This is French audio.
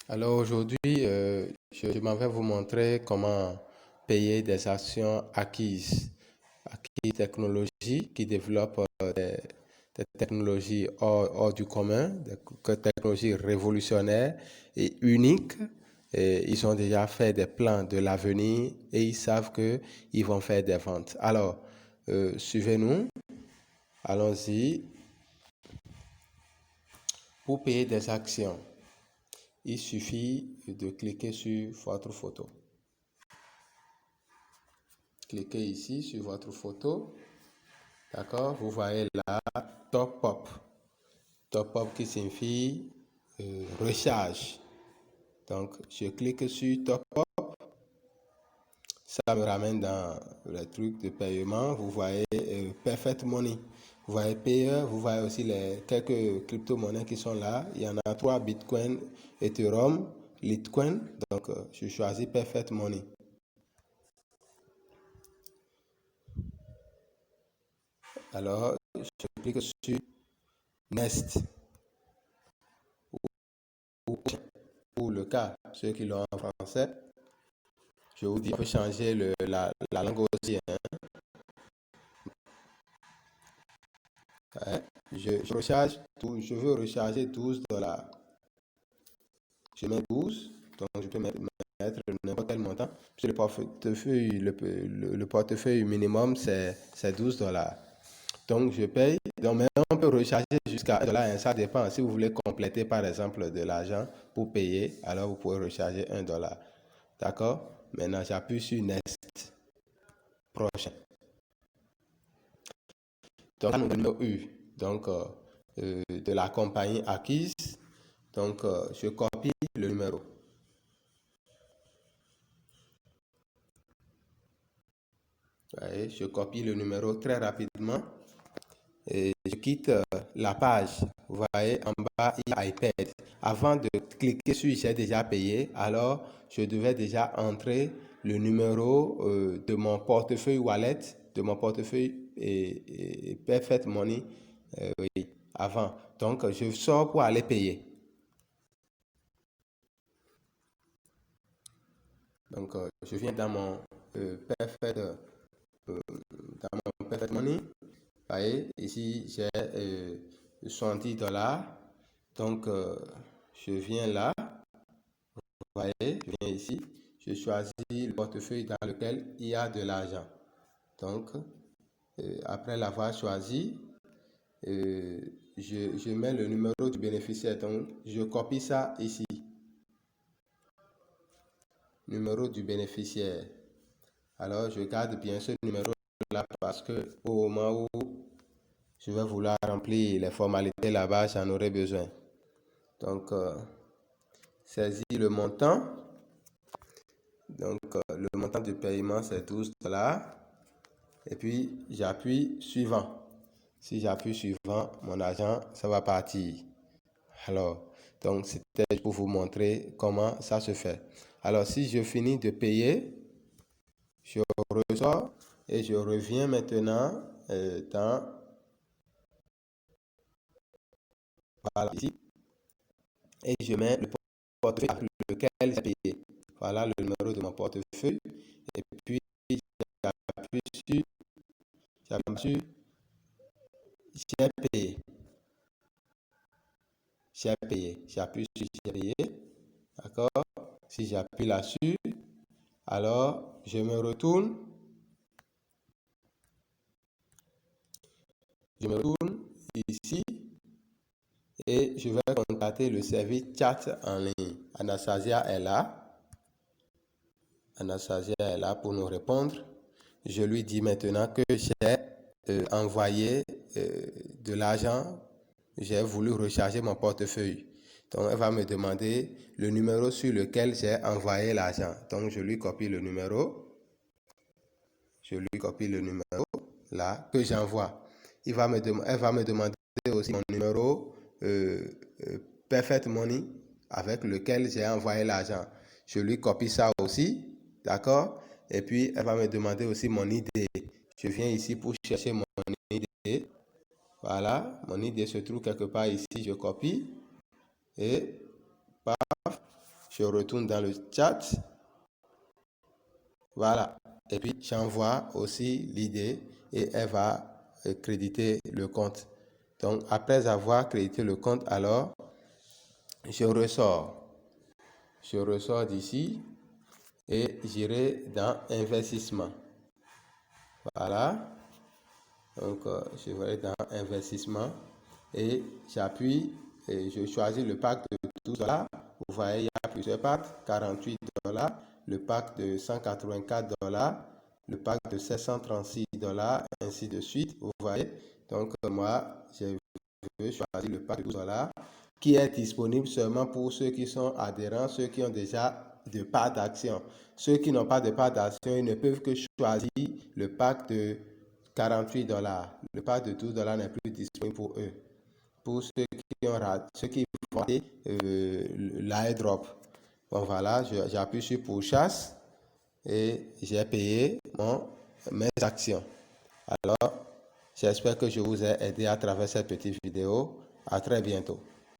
Alors aujourd'hui, je m'en vais vous montrer comment payer des actions acquises. Acquis Technologies qui développe des technologies hors du commun, des technologies révolutionnaires et uniques. Et ils ont déjà fait des plans de l'avenir et ils savent qu'ils vont faire des ventes. Alors, suivez-nous, allons-y. Pour payer des actions, il suffit de cliquer sur votre photo. Cliquez ici sur votre photo. D'accord? Vous voyez là, top up. Top up qui signifie recharge. Donc, je clique sur top up. Ça me ramène dans les trucs de paiement. Vous voyez Perfect Money. Vous voyez Payer. Vous voyez aussi les quelques crypto-monnaies qui sont là. Il y en a trois: Bitcoin, Ethereum, Litecoin. Donc, je choisis Perfect Money. Alors, je clique sur Next. Pour le cas, ceux qui l'ont en français, je vous dis, on peut changer la langue aussi, hein. Ouais. Je recharge tout, je veux recharger 12 dollars. Je mets 12, donc je peux mettre n'importe quel montant. Puis le portefeuille minimum, c'est 12 dollars. Donc je paye. Donc maintenant, on peut recharger jusqu'à 1 dollar, hein. Ça dépend. Si vous voulez compléter par exemple de l'argent pour payer, alors vous pouvez recharger 1 dollar. D'accord? Maintenant, j'appuie sur Next. Prochain. Donc, le numéro U, donc de la compagnie acquise. Donc, je copie le numéro. Voyez, je copie le numéro très rapidement et je quitte la page. Vous voyez, en bas, il y a iPad. Avant de cliquer sur J'ai déjà payé, alors je devais déjà entrer le numéro de mon portefeuille wallet, de mon portefeuille et Perfect Money, oui, avant. Donc, je sors pour aller payer. Donc, je viens dans mon Perfect, Perfect Money. Vous voyez, ici, j'ai 70 dollars. Donc, je viens là. Vous voyez, je viens ici. Je choisis le portefeuille dans lequel il y a de l'argent. Donc, après l'avoir choisi, je mets le numéro du bénéficiaire. Donc, je copie ça ici. Numéro du bénéficiaire. Alors, je garde bien ce numéro là parce que au moment où je vais vouloir remplir les formalités là-bas, j'en aurai besoin. Donc, saisis le montant. Donc, le montant du paiement, c'est 12 dollars. Et puis, j'appuie suivant. Si j'appuie suivant, mon argent, ça va partir. Alors, donc, c'était pour vous montrer comment ça se fait. Alors, si je finis de payer, je ressors et je reviens maintenant dans, voilà, ici, et je mets le portefeuille avec lequel j'ai payé. Voilà le numéro de mon portefeuille. Et puis, j'appuie sur, j'appuie sur j'ai payé. J'ai payé. J'appuie sur j'ai payé. D'accord? Si j'appuie là-dessus, alors je me retourne. Je me retourne ici et je vais contacter le service chat en ligne. Anastasia est là. Anastasia est là pour nous répondre. Je lui dis maintenant que j'ai envoyé de l'argent. J'ai voulu recharger mon portefeuille. Donc, elle va me demander le numéro sur lequel j'ai envoyé l'argent. Donc, je lui copie le numéro. Je lui copie le numéro là que j'envoie. Elle va me demander aussi mon numéro Perfect Money avec lequel j'ai envoyé l'argent. Je lui copie ça aussi, d'accord? Et puis, elle va me demander aussi mon ID. Je viens ici pour chercher mon ID. Voilà, mon ID se trouve quelque part ici. Je copie et paf, Je retourne dans le chat. Voilà. Et puis, j'envoie aussi l'idée et elle va créditer le compte. Donc, après avoir crédité le compte, alors, je ressors. Je ressors d'ici et j'irai dans investissement. Voilà. Donc, je vais dans investissement et j'appuie et je choisis le pack de 12 $. Vous voyez, il y a plusieurs packs. 48 $, le pack de 184 $, le pack de 736 $, ainsi de suite. Vous voyez. Donc, moi, je vais choisir le pack de 12 $ qui est disponible seulement pour ceux qui sont adhérents, ceux qui ont déjà de part d'action. Ceux qui n'ont pas de part d'action, ils ne peuvent que choisir le pack de 48 $. Le pack de 12 $ n'est plus disponible pour eux. Pour ceux qui ont raté, ceux qui vont rater l'airdrop. Bon voilà, j'appuie sur pourchasse et j'ai payé mes actions. Alors, j'espère que je vous ai aidé à travers cette petite vidéo. À très bientôt.